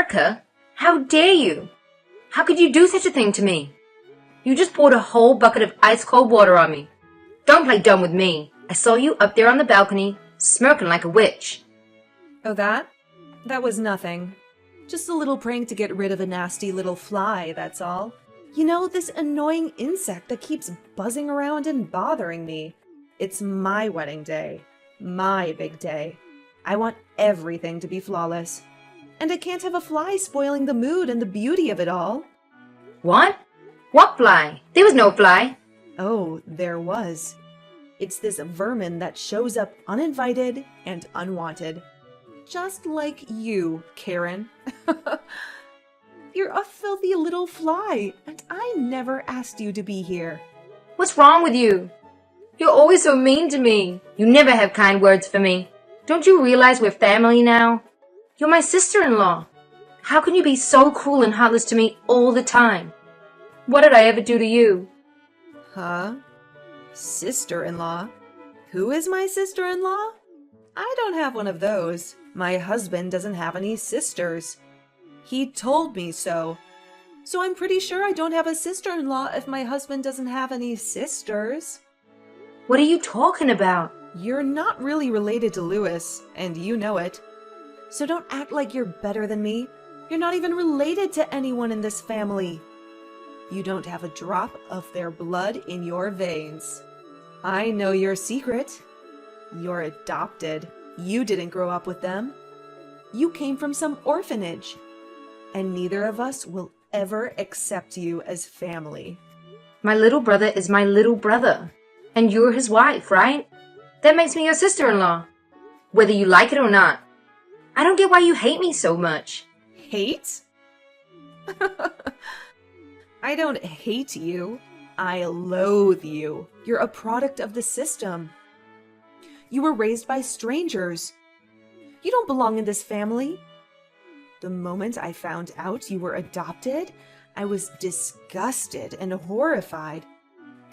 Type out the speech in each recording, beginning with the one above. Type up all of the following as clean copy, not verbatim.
America? How dare you? How could you do such a thing to me? You just poured a whole bucket of ice-cold water on me. Don't play dumb with me. I saw you up there on the balcony, smirking like a witch. Oh, that? That was nothing. Just a little prank to get rid of a nasty little fly, that's all. You know, this annoying insect that keeps buzzing around and bothering me. It's my wedding day. My big day. I want everything to be flawless. And I can't have a fly spoiling the mood and the beauty of it all. What? What fly? There was no fly. Oh, there was. It's this vermin that shows up uninvited and unwanted. Just like you, Karen. You're a filthy little fly, and I never asked you to be here. What's wrong with you? You're always so mean to me. You never have kind words for me. Don't you realize we're family now? You're my sister-in-law. How can you be so cruel and heartless to me all the time? What did I ever do to you? Huh? Sister-in-law? Who is my sister-in-law? I don't have one of those. My husband doesn't have any sisters. He told me so. So I'm pretty sure I don't have a sister-in-law if my husband doesn't have any sisters. What are you talking about? You're not really related to Louis, and you know it. So don't act like you're better than me. You're not even related to anyone in this family. You don't have a drop of their blood in your veins. I know your secret. You're adopted. You didn't grow up with them. You came from some orphanage. And neither of us will ever accept you as family. My little brother is my little brother. And you're his wife, right? That makes me your sister-in-law. Whether you like it or not. I don't get why you hate me so much. Hate? I don't hate you. I loathe you. You're a product of the system. You were raised by strangers. You don't belong in this family. The moment I found out you were adopted, I was disgusted and horrified.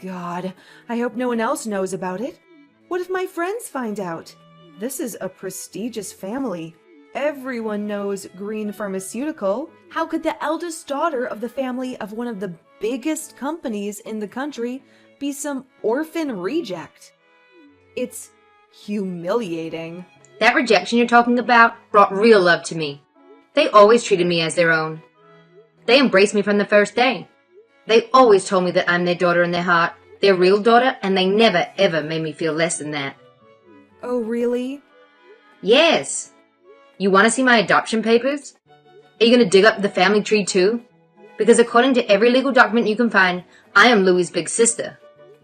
God, I hope no one else knows about it. What if my friends find out? This is a prestigious family. Everyone knows Green Pharmaceutical. How could the eldest daughter of the family of one of the biggest companies in the country be some orphan reject? It's humiliating. That rejection you're talking about brought real love to me. They always treated me as their own. They embraced me from the first day. They always told me that I'm their daughter in their heart, their real daughter, and they never ever made me feel less than that. Oh, really? Yes. You want to see my adoption papers? Are you going to dig up the family tree too? Because according to every legal document you can find, I am Louis' big sister.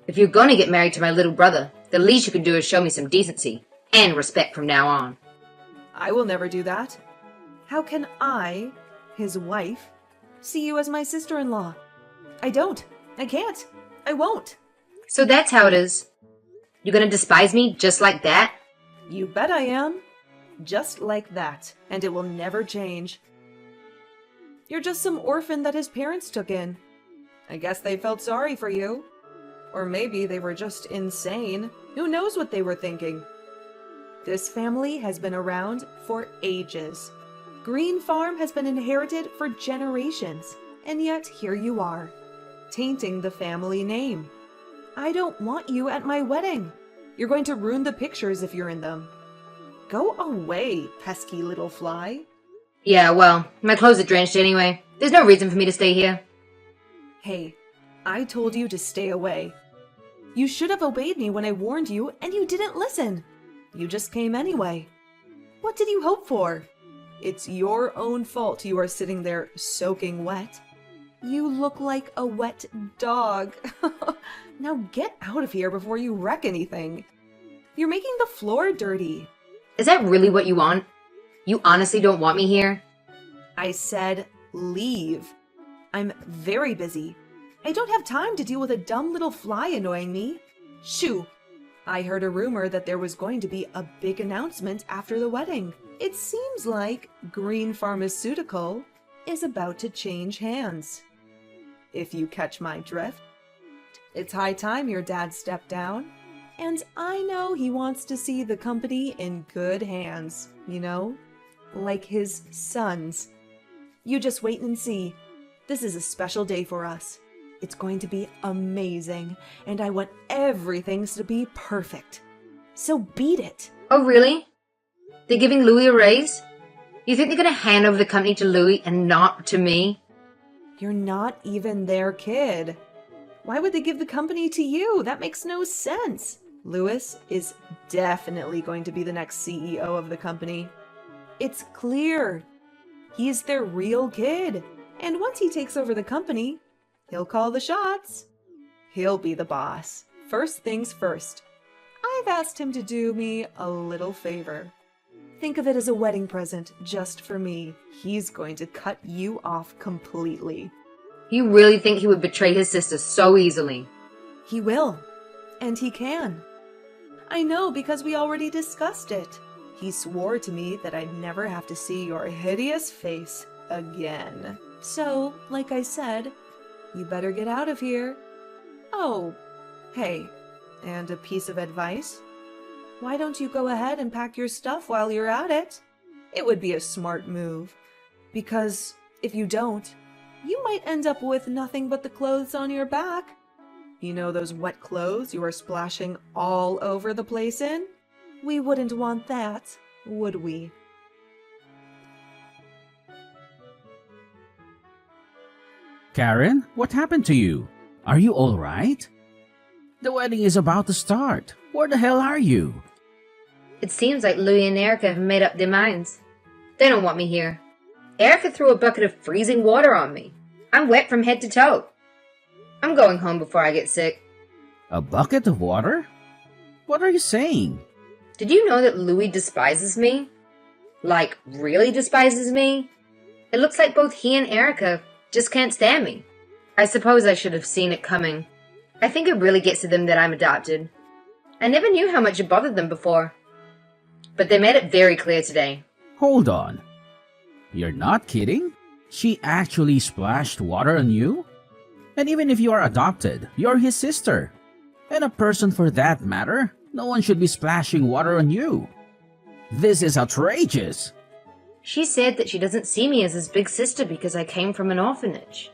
If you're going to get married to my little brother, the least you can do is show me some decency and respect from now on. I will never do that. How can I, his wife, see you as my sister-in-law? I don't. I can't. I won't. So that's how it is. You're going to despise me just like that? You bet I am. Just like that. And it will never change. You're just some orphan that his parents took in. I guess they felt sorry for you. Or maybe they were just insane. Who knows what they were thinking? This family has been around for ages. Green Farm has been inherited for generations. And yet here you are, tainting the family name. I don't want you at my wedding. You're going to ruin the pictures if you're in them. Go away, pesky little fly. Yeah, well, my clothes are drenched anyway. There's no reason for me to stay here. Hey, I told you to stay away. You should have obeyed me when I warned you, and you didn't listen. You just came anyway. What did you hope for? It's your own fault you are sitting there soaking wet. You look like a wet dog. Now get out of here before you wreck anything. You're making the floor dirty. Is that really what you want? You honestly don't want me here? I said leave. I'm very busy. I don't have time to deal with a dumb little fly annoying me. Shoo! I heard a rumor that there was going to be a big announcement after the wedding. It seems like Green Pharmaceutical is about to change hands. If you catch my drift, it's high time your dad stepped down. And I know he wants to see the company in good hands, you know? Like his sons. You just wait and see. This is a special day for us. It's going to be amazing, and I want everything to be perfect. So beat it. Oh, really? They're giving Louis a raise? You think they're going to hand over the company to Louis and not to me? You're not even their kid. Why would they give the company to you? That makes no sense. Louis is definitely going to be the next CEO of the company. It's clear. He's their real kid. And once he takes over the company, he'll call the shots. He'll be the boss. First things first. I've asked him to do me a little favor. Think of it as a wedding present just for me. He's going to cut you off completely. You really think he would betray his sister so easily? He will. And he can. I know because we already discussed it. He swore to me that I'd never have to see your hideous face again. So, like I said, you better get out of here. Oh, hey, and a piece of advice? Why don't you go ahead and pack your stuff while you're at it? It would be a smart move. Because if you don't, you might end up with nothing but the clothes on your back. You know those wet clothes you are splashing all over the place in? We wouldn't want that, would we? Karen, what happened to you? Are you all right? The wedding is about to start. Where the hell are you? It seems like Louis and Erica have made up their minds. They don't want me here. Erica threw a bucket of freezing water on me. I'm wet from head to toe. I'm going home before I get sick. A bucket of water? What are you saying? Did you know that Louis despises me? Like, really despises me? It looks like both he and Erica just can't stand me. I suppose I should have seen it coming. I think it really gets to them that I'm adopted. I never knew how much it bothered them before. But they made it very clear today. Hold on. You're not kidding? She actually splashed water on you? And even if you are adopted, you're his sister. And a person for that matter, no one should be splashing water on you. This is outrageous. She said that she doesn't see me as his big sister because I came from an orphanage.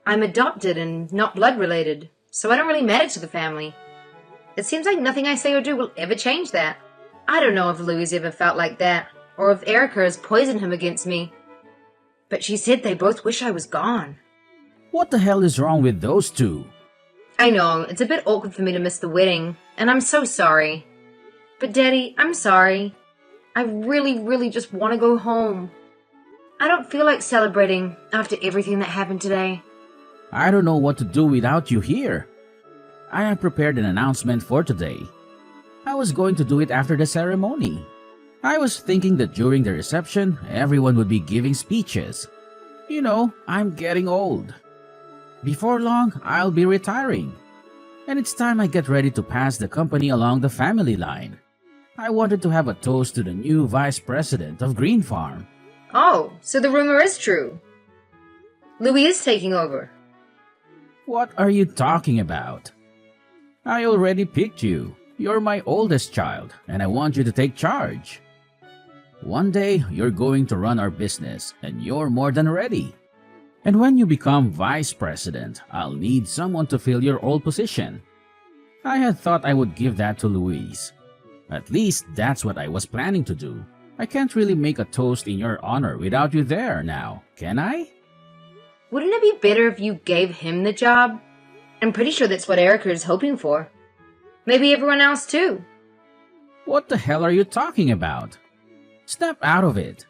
I'm adopted and not blood related, so I don't really matter to the family. It seems like nothing I say or do will ever change that. I don't know if Louis ever felt like that, or if Erica has poisoned him against me. But she said they both wish I was gone. What the hell is wrong with those two? I know, it's a bit awkward for me to miss the wedding, and I'm so sorry. But Daddy, I'm sorry. I really just want to go home. I don't feel like celebrating after everything that happened today. I don't know what to do without you here. I have prepared an announcement for today. I was going to do it after the ceremony. I was thinking that during the reception, everyone would be giving speeches. You know, I'm getting old. Before long, I'll be retiring. And it's time I get ready to pass the company along the family line. I wanted to have a toast to the new vice president of Green Farm. Oh, so the rumor is true. Louis is taking over. What are you talking about? I already picked you. You're my oldest child, and I want you to take charge. One day, you're going to run our business, and you're more than ready. And when you become vice president, I'll need someone to fill your old position. I had thought I would give that to Louise. At least that's what I was planning to do. I can't really make a toast in your honor without you there now, can I? Wouldn't it be better if you gave him the job? I'm pretty sure that's what Erica is hoping for. Maybe everyone else too. What the hell are you talking about? Snap out of it.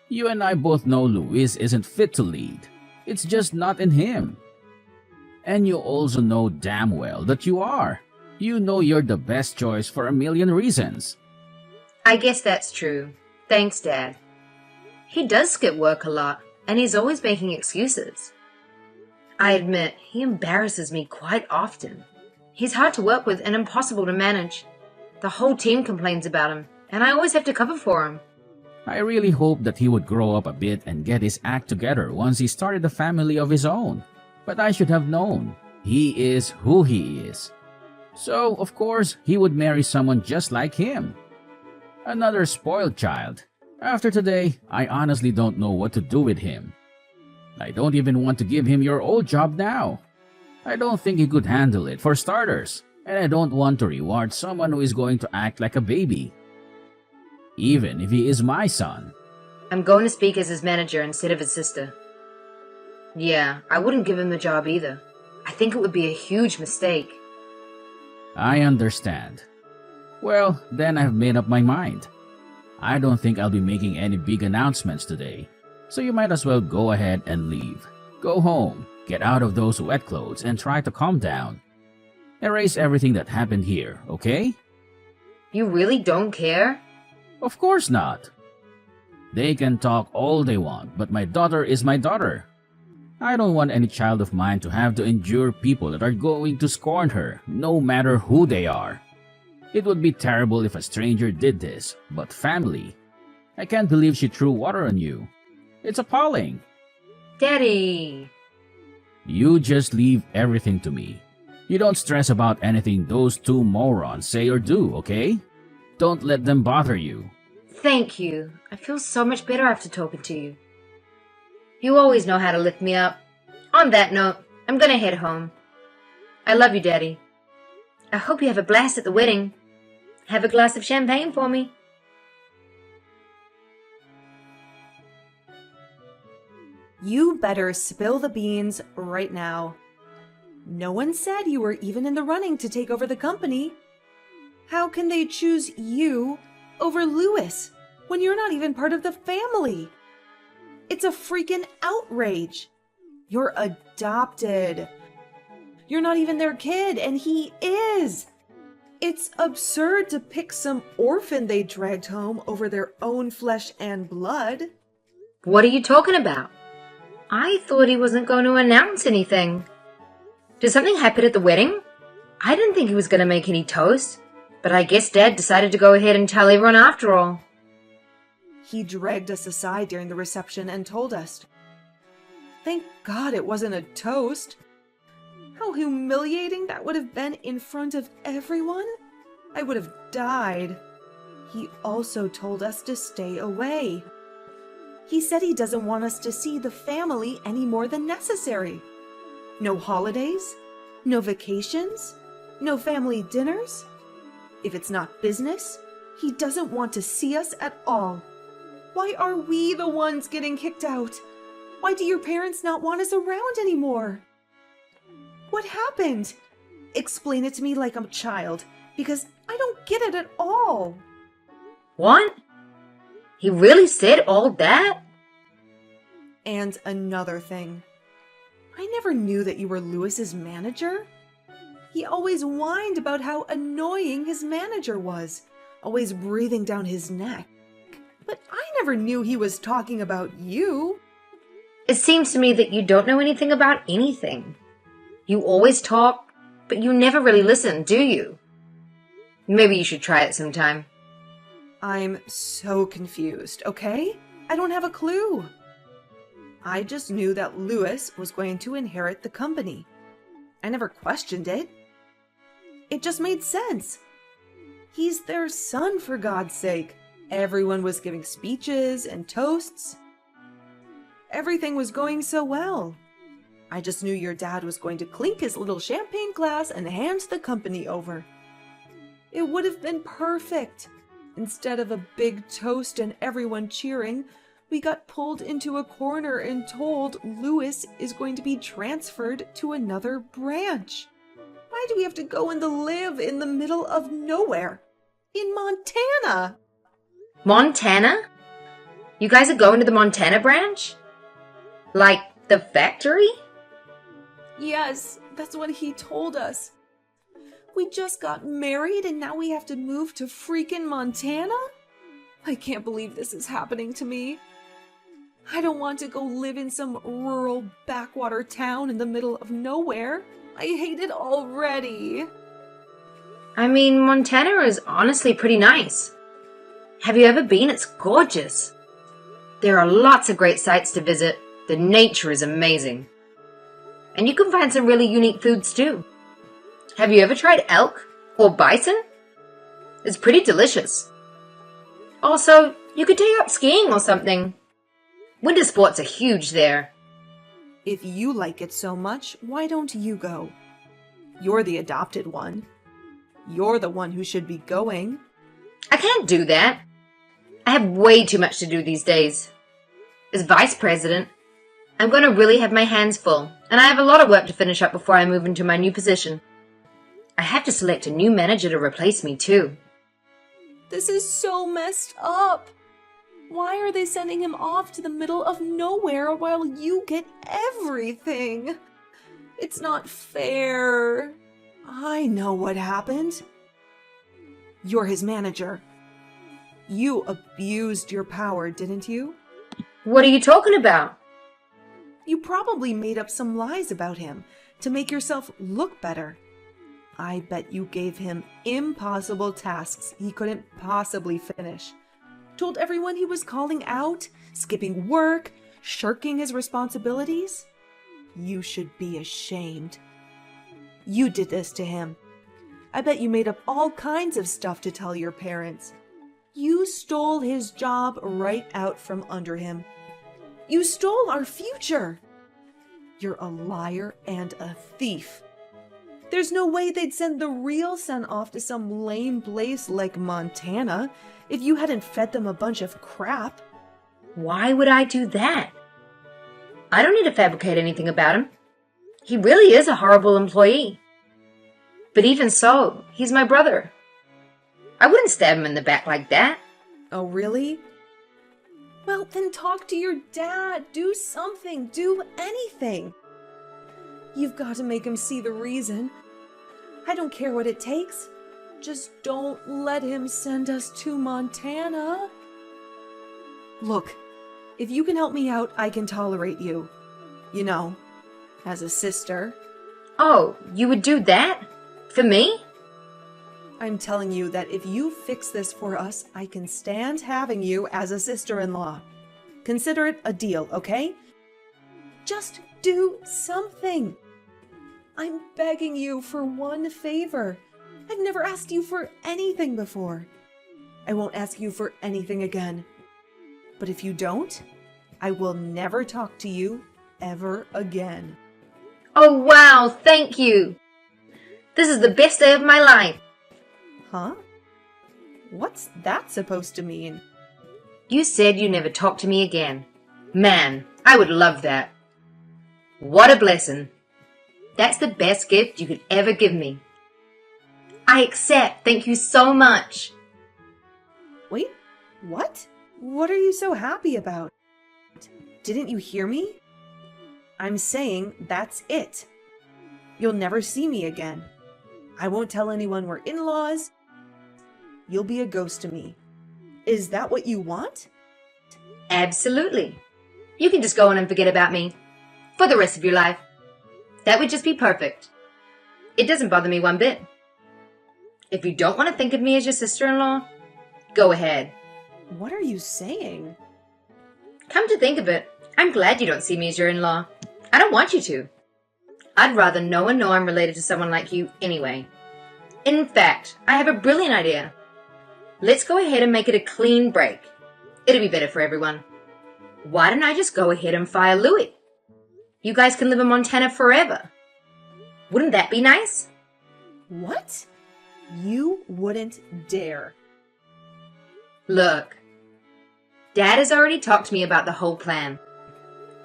You and I both know Louis isn't fit to lead. It's just not in him. And you also know damn well that you are. You know you're the best choice for a million reasons. I guess that's true. Thanks, Dad. He does skip work a lot, and he's always making excuses. I admit, he embarrasses me quite often. He's hard to work with and impossible to manage. The whole team complains about him, and I always have to cover for him. I really hoped that he would grow up a bit and get his act together once he started a family of his own. But I should have known. He is who he is. So, of course, he would marry someone just like him. Another spoiled child. After today, I honestly don't know what to do with him. I don't even want to give him your old job now. I don't think he could handle it, for starters, and I don't want to reward someone who is going to act like a baby, even if he is my son. I'm going to speak as his manager instead of his sister. Yeah, I wouldn't give him the job either. I think it would be a huge mistake. I understand. Well, then I've made up my mind. I don't think I'll be making any big announcements today, so you might as well go ahead and leave. Go home, get out of those wet clothes, and try to calm down. Erase everything that happened here, okay? You really don't care? Of course not. They can talk all they want, but my daughter is my daughter. I don't want any child of mine to have to endure people that are going to scorn her, no matter who they are. It would be terrible if a stranger did this, but family. I can't believe she threw water on you. It's appalling. Daddy! You just leave everything to me. You don't stress about anything those two morons say or do, okay? Don't let them bother you. Thank you. I feel so much better after talking to you. You always know how to lift me up. On that note, I'm gonna head home. I love you, Daddy. I hope you have a blast at the wedding. Have a glass of champagne for me. You better spill the beans right now. No one said you were even in the running to take over the company. How can they choose you over Louis when you're not even part of the family? It's a freaking outrage. You're adopted. You're not even their kid, and he is. It's absurd to pick some orphan they dragged home over their own flesh and blood. What are you talking about? I thought he wasn't going to announce anything. Did something happen at the wedding? I didn't think he was going to make any toast, but I guess Dad decided to go ahead and tell everyone after all. He dragged us aside during the reception and told us. Thank God it wasn't a toast. How humiliating that would have been in front of everyone. I would have died. He also told us to stay away. He said he doesn't want us to see the family any more than necessary. No holidays, no vacations, no family dinners. If it's not business, he doesn't want to see us at all. Why are we the ones getting kicked out? Why do your parents not want us around anymore? What happened? Explain it to me like I'm a child, because I don't get it at all. What? He really said all that? And another thing. I never knew that you were Louis's manager. He always whined about how annoying his manager was, always breathing down his neck. But I never knew he was talking about you. It seems to me that you don't know anything about anything. You always talk, but you never really listen, do you? Maybe you should try it sometime. I'm so confused, okay? I don't have a clue. I just knew that Louis was going to inherit the company. I never questioned it. It just made sense. He's their son, for God's sake. Everyone was giving speeches and toasts. Everything was going so well. I just knew your dad was going to clink his little champagne glass and hand the company over. It would have been perfect. Instead of a big toast and everyone cheering, we got pulled into a corner and told Louis is going to be transferred to another branch. Why do we have to go and live in the middle of nowhere? In Montana! Montana? You guys are going to the Montana branch? Like the factory? Yes, that's what he told us. We just got married and now we have to move to freaking Montana? I can't believe this is happening to me. I don't want to go live in some rural backwater town in the middle of nowhere. I hate it already. I mean, Montana is honestly pretty nice. Have you ever been? It's gorgeous. There are lots of great sites to visit. The nature is amazing. And you can find some really unique foods too. Have you ever tried elk or bison? It's pretty delicious. Also, You could take up skiing or something. Winter sports are huge there. If you like it so much, why don't you go? You're the adopted one. You're the one who should be going. I can't do that. I have way too much to do these days. As vice president, I'm going to really have my hands full, and I have a lot of work to finish up before I move into my new position. I have to select a new manager to replace me, too. This is so messed up. Why are they sending him off to the middle of nowhere while you get everything? It's not fair. I know what happened. You're his manager. You abused your power, didn't you? What are you talking about? You probably made up some lies about him to make yourself look better. I bet you gave him impossible tasks he couldn't possibly finish. Told everyone he was calling out, skipping work, shirking his responsibilities. You should be ashamed. You did this to him. I bet you made up all kinds of stuff to tell your parents. You stole his job right out from under him. You stole our future. You're a liar and a thief. There's no way they'd send the real son off to some lame place like Montana if you hadn't fed them a bunch of crap. Why would I do that? I don't need to fabricate anything about him. He really is a horrible employee. But even so, he's my brother. I wouldn't stab him in the back like that. Oh, really? Well, then talk to your dad. Do something. Do anything. You've got to make him see the reason. I don't care what it takes. Just don't let him send us to Montana. Look, if you can help me out, I can tolerate you. You know, as a sister. Oh, you would do that? For me? I'm telling you that if you fix this for us, I can stand having you as a sister-in-law. Consider it a deal, okay? Just do something. I'm begging you for one favor. I've never asked you for anything before. I won't ask you for anything again. But if you don't, I will never talk to you ever again. Oh, wow, thank you. This is the best day of my life. Huh? What's that supposed to mean? You said you never talk to me again. Man, I would love that. What a blessing. That's the best gift you could ever give me. I accept. Thank you so much. Wait, what? What are you so happy about? Didn't you hear me? I'm saying that's it. You'll never see me again. I won't tell anyone we're in-laws. You'll be a ghost to me. Is that what you want? Absolutely. You can just go on and forget about me. For the rest of your life. That would just be perfect. It doesn't bother me one bit. If you don't want to think of me as your sister-in-law, go ahead. What are you saying? Come to think of it, I'm glad you don't see me as your in-law. I don't want you to. I'd rather no one know I'm related to someone like you anyway. In fact, I have a brilliant idea. Let's go ahead and make it a clean break. It'll be better for everyone. Why don't I just go ahead and fire Louis? You guys can live in Montana forever. Wouldn't that be nice? What? You wouldn't dare. Look, Dad has already talked to me about the whole plan.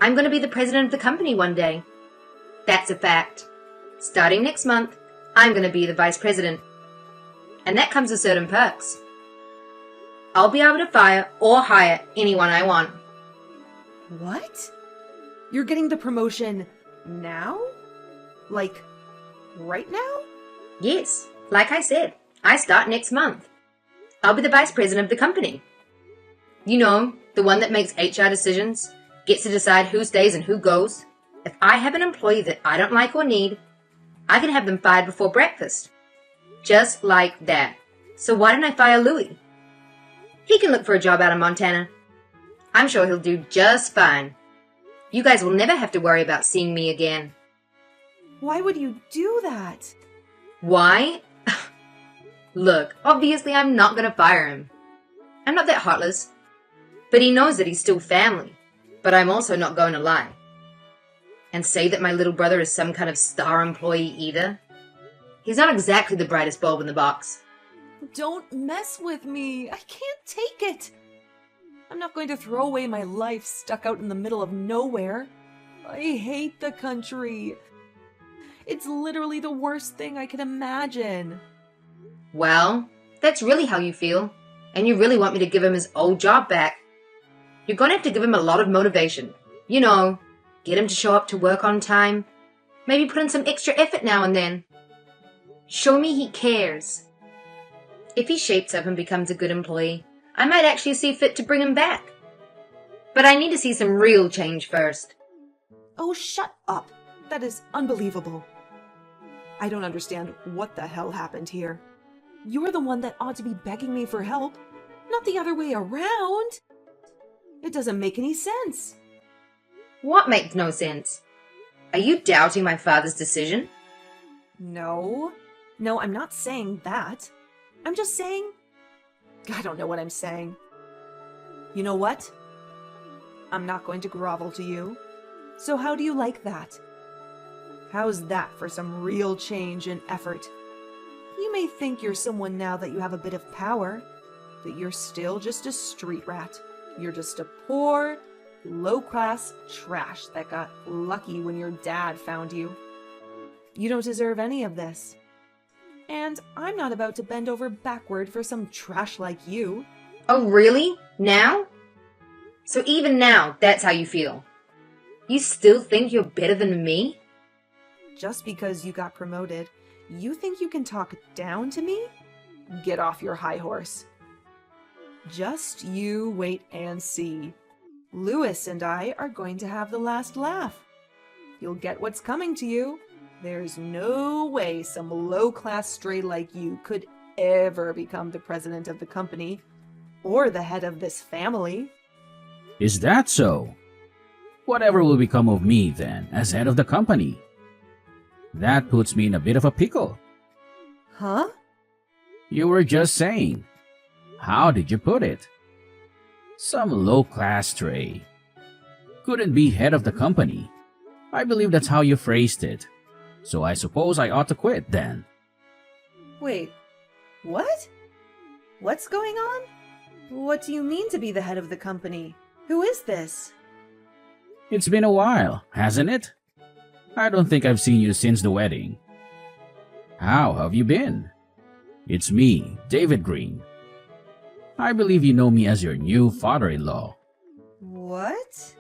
I'm going to be the president of the company one day. That's a fact. Starting next month, I'm going to be the vice president. And that comes with certain perks. I'll be able to fire or hire anyone I want. What? You're getting the promotion now? Like, right now? Yes, like I said, I start next month. I'll be the vice president of the company. You know, the one that makes HR decisions, gets to decide who stays and who goes. If I have an employee that I don't like or need, I can have them fired before breakfast. Just like that. So why don't I fire Louis? He can look for a job out in Montana. I'm sure he'll do just fine. You guys will never have to worry about seeing me again. Why would you do that? Why? Look, obviously I'm not going to fire him. I'm not that heartless. But he knows that he's still family. But I'm also not going to lie and say that my little brother is some kind of star employee either. He's not exactly the brightest bulb in the box. Don't mess with me. I can't take it. I'm not going to throw away my life stuck out in the middle of nowhere. I hate the country. It's literally the worst thing I can imagine. Well, that's really how you feel. And you really want me to give him his old job back. You're going to have to give him a lot of motivation. You know, get him to show up to work on time. Maybe put in some extra effort now and then. Show me he cares. If he shapes up and becomes a good employee, I might actually see fit to bring him back. But I need to see some real change first. Oh, shut up. That is unbelievable. I don't understand what the hell happened here. You're the one that ought to be begging me for help, not the other way around. It doesn't make any sense. What makes no sense? Are you doubting my father's decision? No, I'm not saying that. I'm just saying... I don't know what I'm saying. You know what? I'm not going to grovel to you. So how do you like that? How's that for some real change and effort? You may think you're someone now that you have a bit of power, but you're still just a street rat. You're just a poor, low-class trash that got lucky when your dad found you. You don't deserve any of this. And I'm not about to bend over backward for some trash like you. Oh, really? Now? So even now, that's how you feel? You still think you're better than me? Just because you got promoted, you think you can talk down to me? Get off your high horse. Just you wait and see. Lewis and I are going to have the last laugh. You'll get what's coming to you. There's no way some low-class stray like you could ever become the president of the company or the head of this family. Is that so? Whatever will become of me then as head of the company? That puts me in a bit of a pickle. Huh? You were just saying. How did you put it? Some low-class stray. Couldn't be head of the company. I believe that's how you phrased it. So I suppose I ought to quit then. Wait, what? What's going on? What do you mean to be the head of the company? Who is this? It's been a while, hasn't it? I don't think I've seen you since the wedding. How have you been? It's me, David Green. I believe you know me as your new father-in-law. What?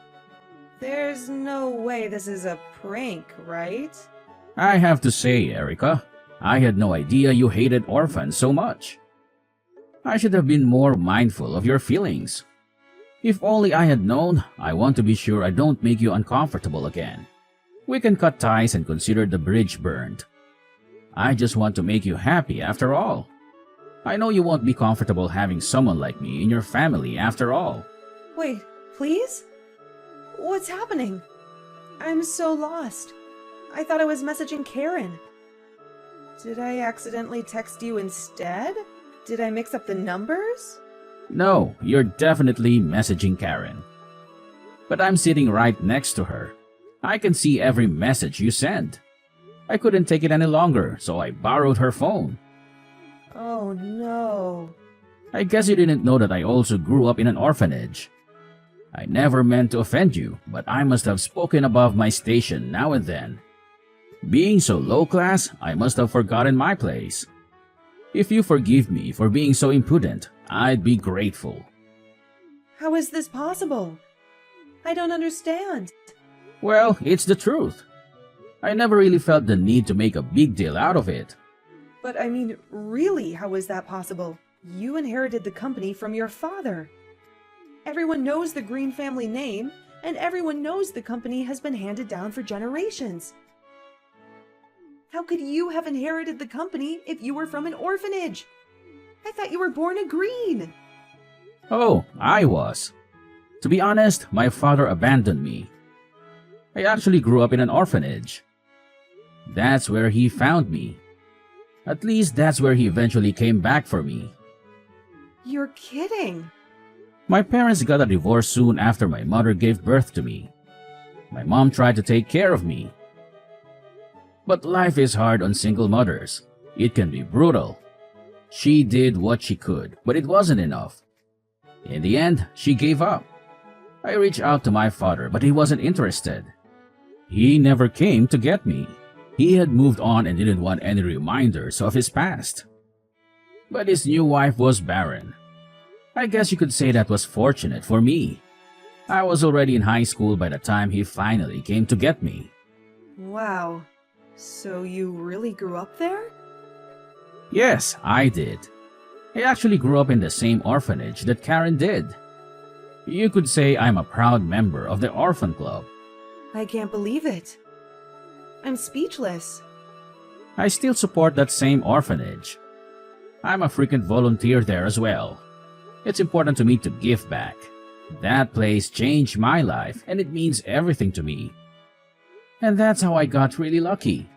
There's no way this is a prank, right? I have to say, Erica, I had no idea you hated orphans so much. I should have been more mindful of your feelings. If only I had known, I want to be sure I don't make you uncomfortable again. We can cut ties and consider the bridge burned. I just want to make you happy after all. I know you won't be comfortable having someone like me in your family after all. Wait, please? What's happening? I'm so lost. I thought I was messaging Karen. Did I accidentally text you instead? Did I mix up the numbers? No, you're definitely messaging Karen. But I'm sitting right next to her. I can see every message you send. I couldn't take it any longer, so I borrowed her phone. Oh no. I guess you didn't know that I also grew up in an orphanage. I never meant to offend you, but I must have spoken above my station now and then. Being so low class, I must have forgotten my place. If you forgive me for being so impudent, I'd be grateful. How is this possible? I don't understand. Well, it's the truth. I never really felt the need to make a big deal out of it. But I mean, really, how is that possible? You inherited the company from your father. Everyone knows the Green family name, and everyone knows the company has been handed down for generations. How could you have inherited the company if you were from an orphanage? I thought you were born a Green. Oh, I was. To be honest, my father abandoned me. I actually grew up in an orphanage. That's where he found me. At least that's where he eventually came back for me. You're kidding. My parents got a divorce soon after my mother gave birth to me. My mom tried to take care of me. But life is hard on single mothers. It can be brutal. She did what she could, but it wasn't enough. In the end, she gave up. I reached out to my father, but he wasn't interested. He never came to get me. He had moved on and didn't want any reminders of his past. But his new wife was barren. I guess you could say that was fortunate for me. I was already in high school by the time he finally came to get me. Wow. So you really grew up there? Yes, I did. I actually grew up in the same orphanage that Karen did. You could say I'm a proud member of the orphan club. I can't believe it. I'm speechless. I still support that same orphanage. I'm a frequent volunteer there as well. It's important to me to give back. That place changed my life and it means everything to me. And that's how I got really lucky.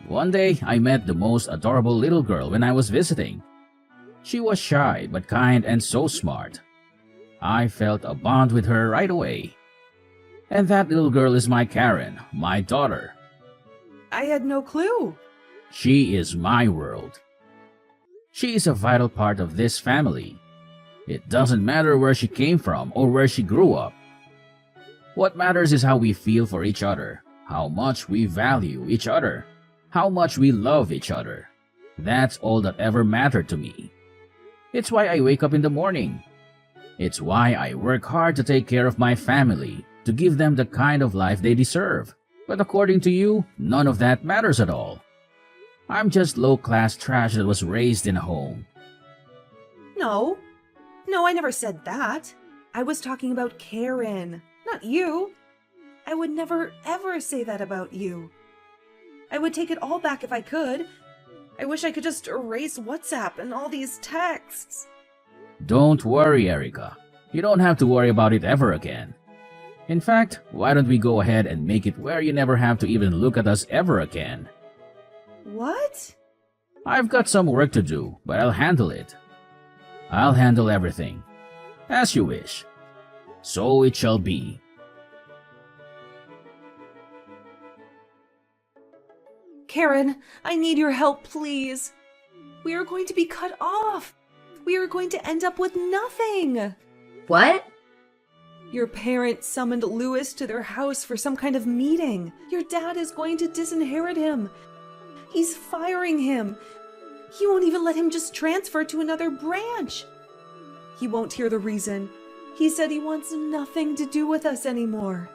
One day, I met the most adorable little girl when I was visiting. She was shy but kind and so smart. I felt a bond with her right away. And that little girl is my Karen, my daughter. I had no clue. She is my world. She is a vital part of this family. It doesn't matter where she came from or where she grew up. What matters is how we feel for each other, how much we value each other, how much we love each other. That's all that ever mattered to me. It's why I wake up in the morning. It's why I work hard to take care of my family, to give them the kind of life they deserve. But according to you, none of that matters at all. I'm just low-class trash that was raised in a home. No. No, I never said that. I was talking about Karen, not you. I would never, ever say that about you. I would take it all back if I could. I wish I could just erase WhatsApp and all these texts. Don't worry, Erica. You don't have to worry about it ever again. In fact, why don't we go ahead and make it where you never have to even look at us ever again? What? I've got some work to do, but I'll handle it. I'll handle everything. As you wish. So it shall be. Karen, I need your help, please. We are going to be cut off. We are going to end up with nothing. What? Your parents summoned Louis to their house for some kind of meeting. Your dad is going to disinherit him. He's firing him. He won't even let him just transfer to another branch. He won't hear the reason. He said he wants nothing to do with us anymore.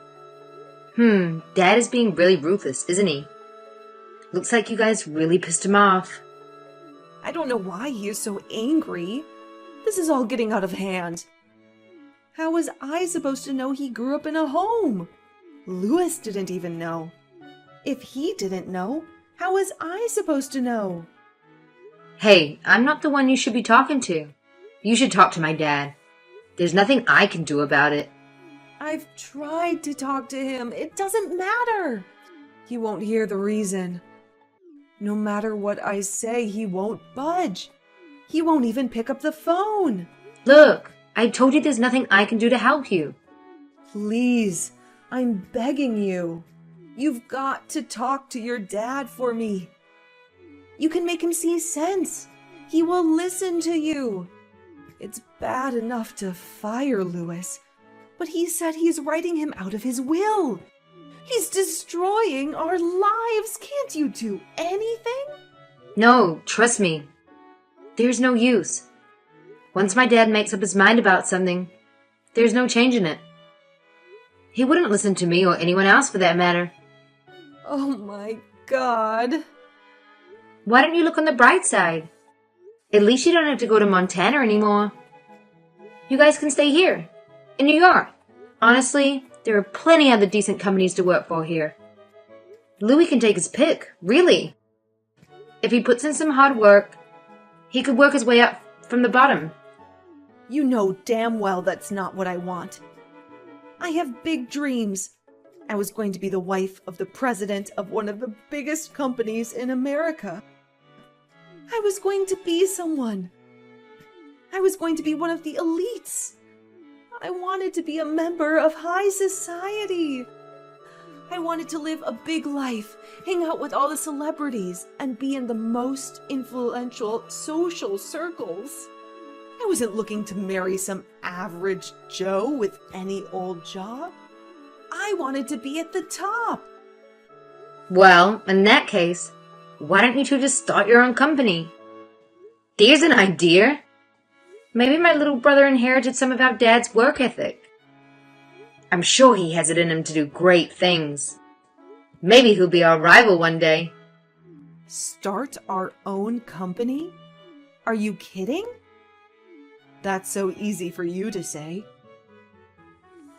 Dad is being really ruthless, isn't he? Looks like you guys really pissed him off. I don't know why he is so angry. This is all getting out of hand. How was I supposed to know he grew up in a home? Louis didn't even know. If he didn't know, how was I supposed to know? Hey, I'm not the one you should be talking to. You should talk to my dad. There's nothing I can do about it. I've tried to talk to him. It doesn't matter. He won't hear the reason. No matter what I say, he won't budge. He won't even pick up the phone. Look, I told you there's nothing I can do to help you. Please, I'm begging you. You've got to talk to your dad for me. You can make him see sense. He will listen to you. It's bad enough to fire Louis, but he said he's writing him out of his will. He's destroying our lives. Can't you do anything? No, trust me. There's no use. Once my dad makes up his mind about something, there's no changing it. He wouldn't listen to me or anyone else for that matter. Oh my God. Why don't you look on the bright side? At least you don't have to go to Montana anymore. You guys can stay here, in New York. Honestly, there are plenty other decent companies to work for here. Louis can take his pick, really. If he puts in some hard work, he could work his way up from the bottom. You know damn well that's not what I want. I have big dreams. I was going to be the wife of the president of one of the biggest companies in America. I was going to be someone. I was going to be one of the elites. I wanted to be a member of high society. I wanted to live a big life, hang out with all the celebrities, and be in the most influential social circles. I wasn't looking to marry some average Joe with any old job. I wanted to be at the top. Well, in that case, why don't you two just start your own company? There's an idea. Maybe my little brother inherited some of our dad's work ethic. I'm sure he has it in him to do great things. Maybe he'll be our rival one day. Start our own company? Are you kidding? That's so easy for you to say.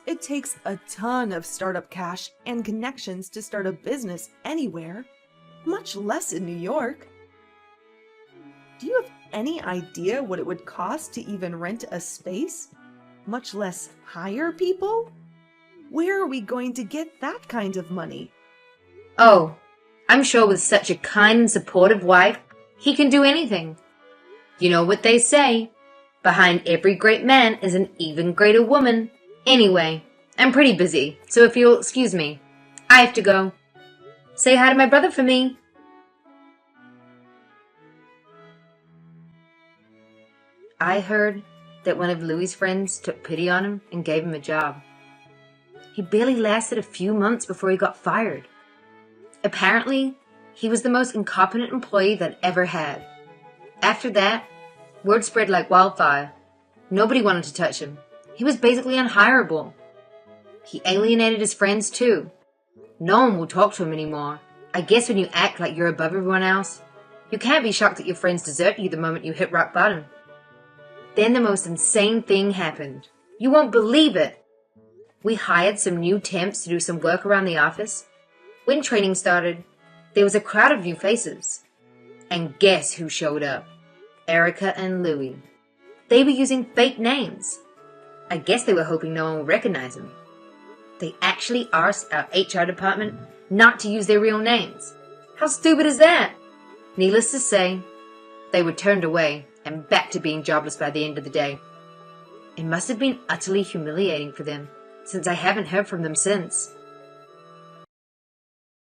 It takes a ton of startup cash and connections to start a business anywhere, much less in New York. Do you have any idea what it would cost to even rent a space, much less hire people? Where are we going to get that kind of money? Oh, I'm sure with such a kind and supportive wife, he can do anything. You know what they say, behind every great man is an even greater woman. Anyway, I'm pretty busy, so if you'll excuse me, I have to go. Say hi to my brother for me. I heard that one of Louis' friends took pity on him and gave him a job. He barely lasted a few months before he got fired. Apparently, he was the most incompetent employee that ever had. After that, word spread like wildfire. Nobody wanted to touch him. He was basically unhireable. He alienated his friends too. No one will talk to him anymore. I guess when you act like you're above everyone else, you can't be shocked that your friends desert you the moment you hit rock bottom. Then the most insane thing happened. You won't believe it. We hired some new temps to do some work around the office. When training started, there was a crowd of new faces. And guess who showed up? Erica and Louis. They were using fake names. I guess they were hoping no one would recognize them. They actually asked our HR department not to use their real names. How stupid is that? Needless to say, they were turned away and back to being jobless by the end of the day. It must have been utterly humiliating for them, since I haven't heard from them since.